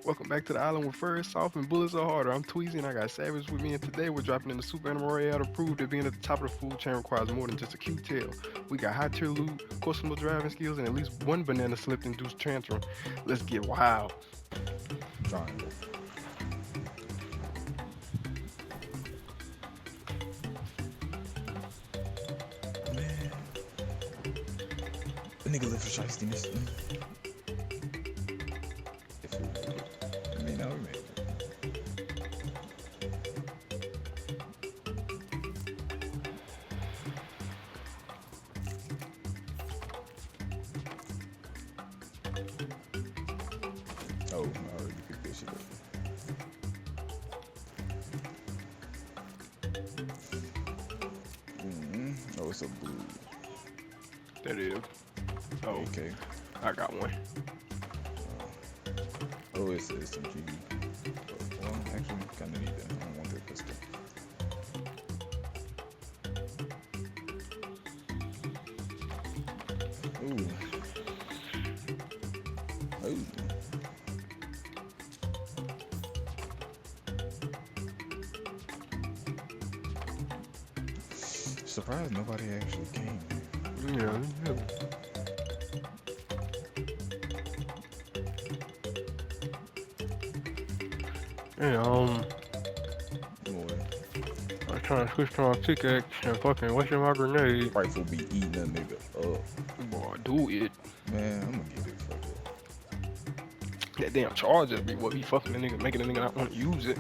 Welcome back to the island where fur is soft and bullets are harder. I'm Tweezy and I got Savage with me, and today we're dropping in the Super Animal Royale to prove that being at the top of the food chain requires more than just a cute tail. We got high tier loot, questionable driving skills, and at least one banana slip induced tantrum. Let's get wild. Triangle. Man, the nigga live for shiestiness. If we made it. I mean, no, we made it. Oh, I already picked this shit up. Oh, it's a blue. That is. Oh, Okay. I got one. Oh, it's SMG. Well, actually, kind of need that. I don't want that pistol. Ooh. Ooh. Surprised nobody actually came. Yeah. Hey, Boy, I was trying to switch to my pickaxe and fucking wasting my grenade. rifle be eating a nigga up. Boy, do it. Man, I'm gonna get it. Fuck it. That damn charger be what be fucking the nigga, making the nigga not want to use it.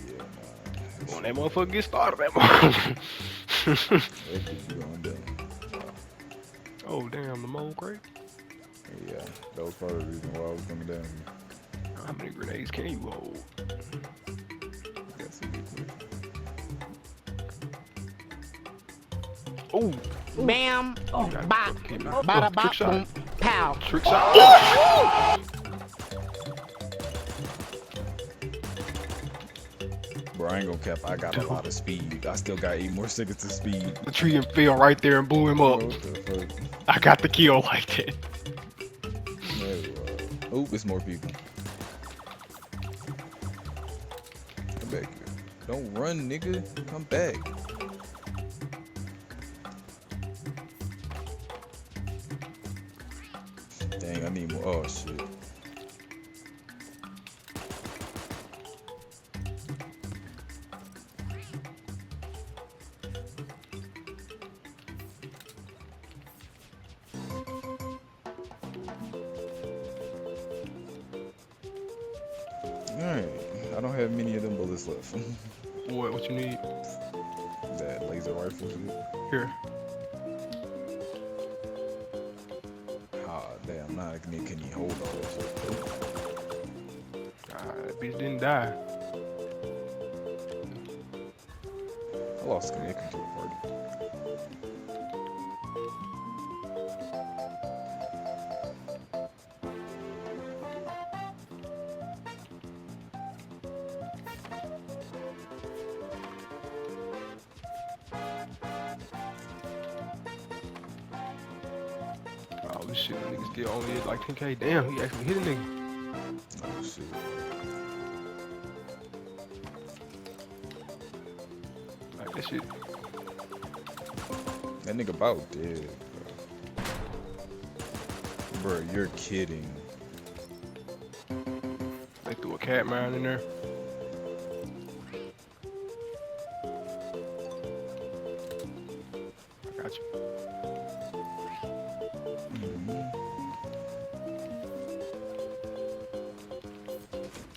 Yeah, nah. When that motherfucker get started, that motherfucker. That could be going down. Oh damn, the mold crate. Yeah, that was part of the reason why I was coming down here. How many grenades can you hold? That's a good question. Oh, Bam, bop, bada trick bop, shot. boom, pow. Trick shot. Bro, I ain't gonna cap. I got a lot of speed. I still got 8 more seconds of speed. The tree and fell right there and blew him up. What the fuck? I got the kill like that. No, oh, it's more people. Come back here. Don't run, nigga. Come back. Dang, I need more. Oh, shit. Alright, I don't have many of them bullets left. What you need? That laser rifle shit. Here. Ah, damn, now I can even hold all that shit. That bitch didn't die. I lost connection to a party. Oh, this shit, niggas get only hit like 10k. Damn, he actually hit a nigga. Oh, shit. Like that shit. That nigga about dead, bro. Bro, you're kidding. They threw a cat mine in there. I got you.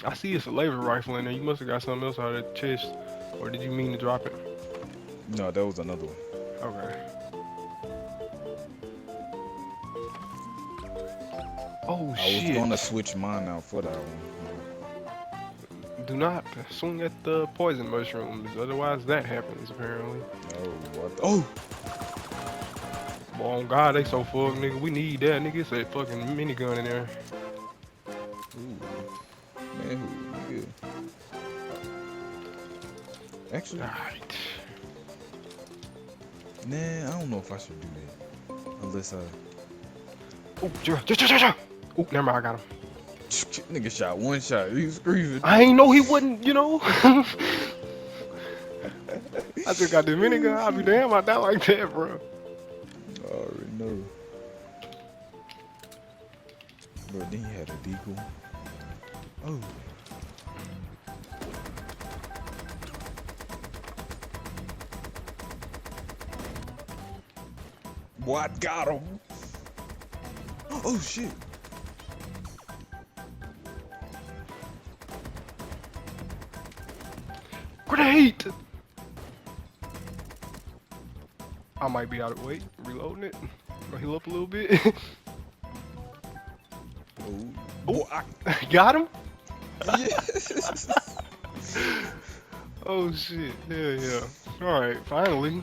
I see it's a laser rifle in there. You must have got something else out of that chest. Or did you mean to drop it? No, that was another one. Okay. Oh I was shit. gonna switch mine out for that one. Do not swing at the poison mushrooms, otherwise that happens apparently. Oh, what? Oh! Boy, on God, they so fucked, nigga. We need that, nigga. It's a fucking minigun in there. Ooh. Man, who? Nigga. Actually, Alright. nah, I don't know if I should do that. Unless I... Oh, Joe. Oh, never mind, I got him. Nigga shot one shot. He was screaming. I ain't know he wouldn't, you know. I just got the minigun. I'll be damn, I die like that, bro. I already know. Bro, then he had a deagle. Oh. What got him? Oh shit. Grenade! I might be out of weight. Reloading it. Gonna heal up a little bit. Oh. Oh, got him? Yes. Oh shit. Yeah. Alright, finally.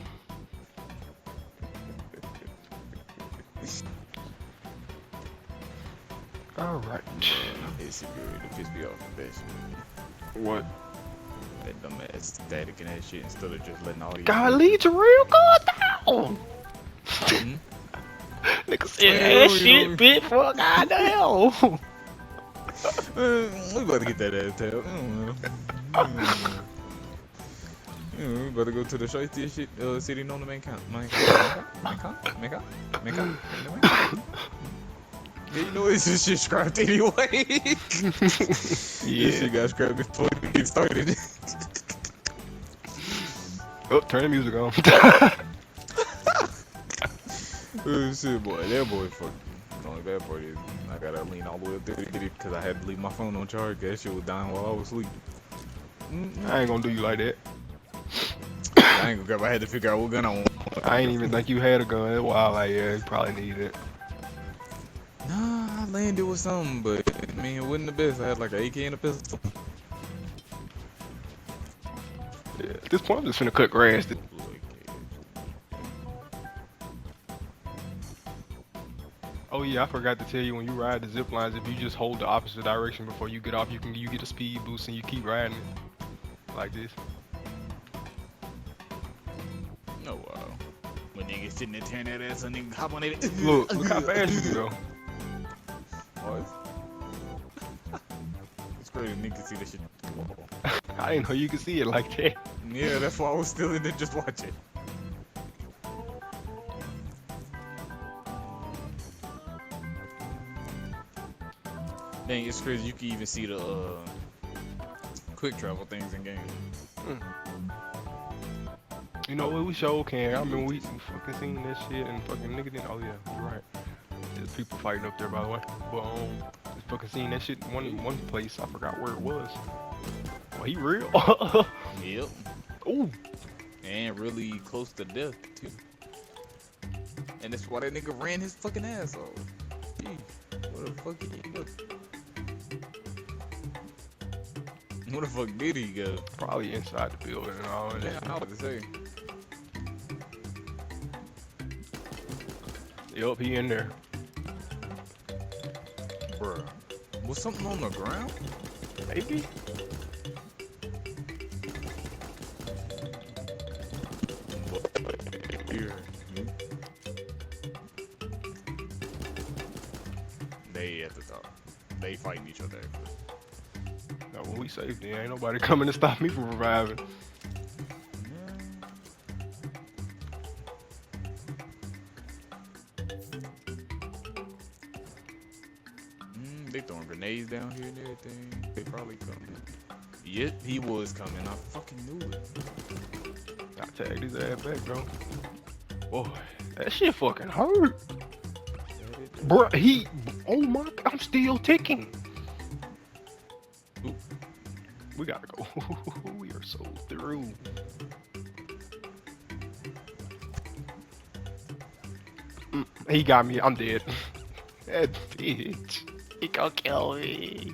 Alright. It's good to piss me off the best. What? That dumbass static and that shit instead of just letting all these. God, lead your real good down! Mhm. Nigga said that shit, bitch, fuck, goddamn! We about to get that ass tail. We about to go to the shiesty shit city known to mankind. Yeah, you know it's just shit scrapped anyway. This shit got scrapped before we get started. Oh, turn the music on. Oh shit, boy, that boy fucked. The only bad part is I gotta lean all the way up there to get it because I had to leave my phone on charge. That shit was dying while I was asleep. I ain't gonna do you like that. I ain't gonna grab. I had to figure out what gun I want. I ain't even think you had a gun. That's why, like, yeah, you probably need it. Nah, I landed with something, but I mean, it wasn't the best. I had like an AK and a pistol. Yeah, at this point, I'm just finna cut grass. Oh yeah, I forgot to tell you, when you ride the zip lines, if you just hold the opposite direction before you get off, you get a speed boost and you keep riding it like this. Oh wow. When niggas sitting there tearing that ass, and nigga hop on it. Look how fast you can go. Oh, it's crazy. Niggas see that shit. I didn't know you could see it like that. Yeah, that's why I was still in there just watching. Dang, it's crazy. You can even see the quick travel things in game. You know what, we sure can. I mean, we fucking seen that shit and fucking nigga didn't. Oh yeah, you're right. There's people fighting up there, by the way. But just fucking seen that shit in one place. I forgot where it was. Oh, he real. Yep. Ooh. And really close to death too. And that's why that nigga ran his fucking ass off. Gee, what the fuck did he go? Where the fuck did he go? Probably inside the building and all that. Yeah, I was to say. Yup, he in there. Bruh. Was something on the ground? Maybe. Here. They at the top. They fighting each other. Now, when we safe, there ain't nobody coming to stop me from reviving. They throwing grenades down here and everything. They probably coming. Yep, he was coming. I fucking knew it. I tagged his ass back, bro. Boy, that shit fucking hurt. Bruh, oh my, I'm still ticking. Ooh. We gotta go. We are so through. He got me, I'm dead. That bitch. He gonna kill me.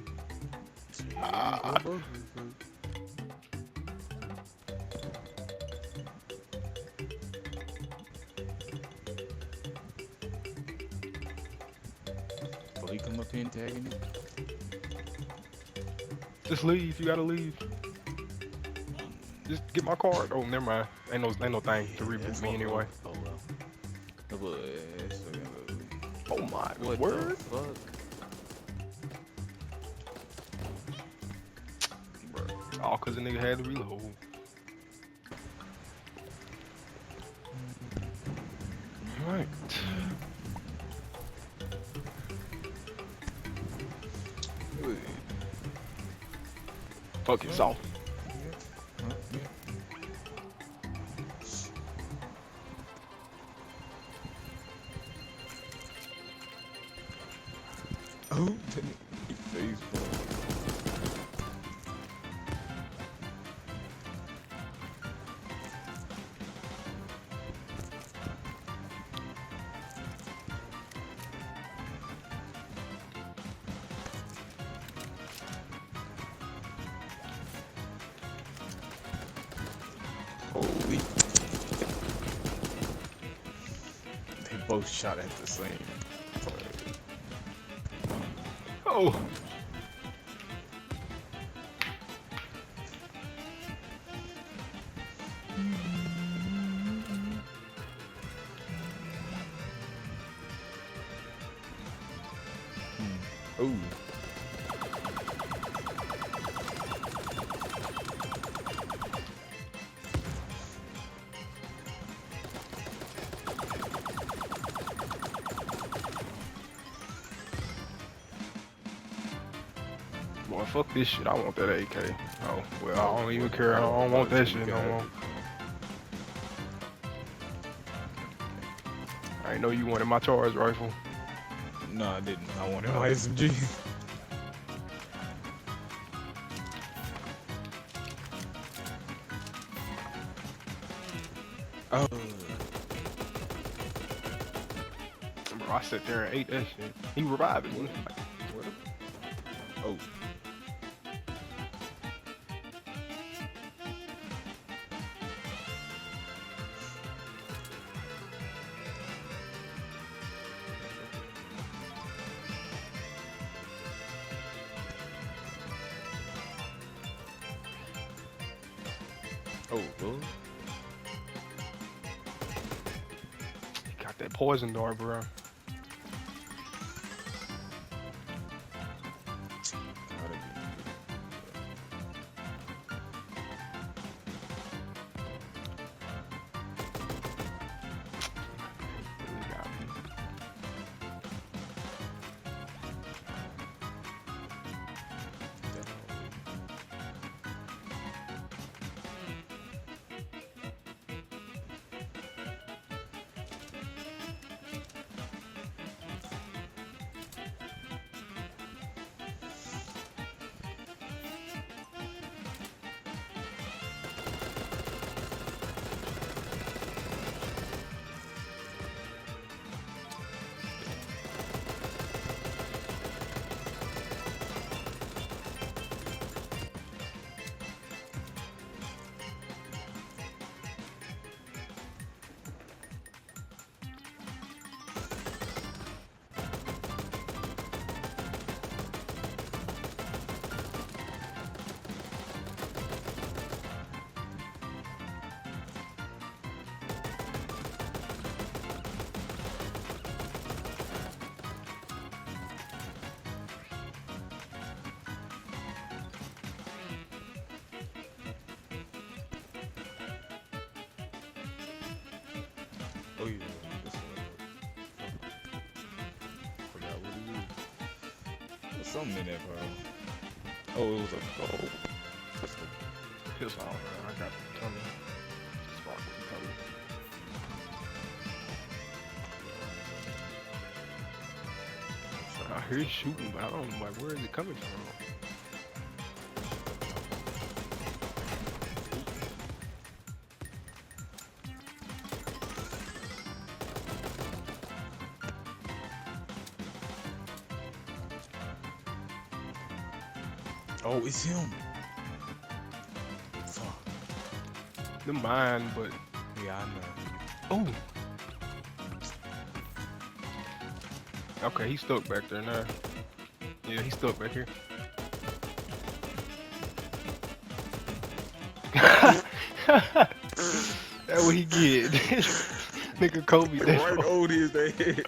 Will he come up here and tagging it? Just leave, you gotta leave. Just get my card. Oh, never mind. Ain't no thing to reboot me anyway. Oh well. Oh my What word. the fuck? All cause the nigga had to reload. Alright. Fuck it, off. Oh, face, bro. Holy. They both shot at the same time. Oh. Ooh. Boy, fuck this shit. I want that AK. Oh, well, I don't even care. I don't want that shit no more. I ain't know you wanted my charge rifle. No, I didn't. I wanted my SMG. Oh. Bro, I sat there and ate that shit. He revived it. What? Oh. Oh, bro. He got that poison dart, bro. Oh yeah, that's forgot what it is. There's something in there, bro. Oh, it was a gold. It's all right. I got the tummy. Sparkling tummy. I hear it shooting, but I don't know like where is it coming from. Oh, it's him. Fuck. The mine, but Yeah, I know. oh. Okay, he's stuck back there now. Yeah, he's stuck back here. That's what he get. Nigga Kobe. Right over his head.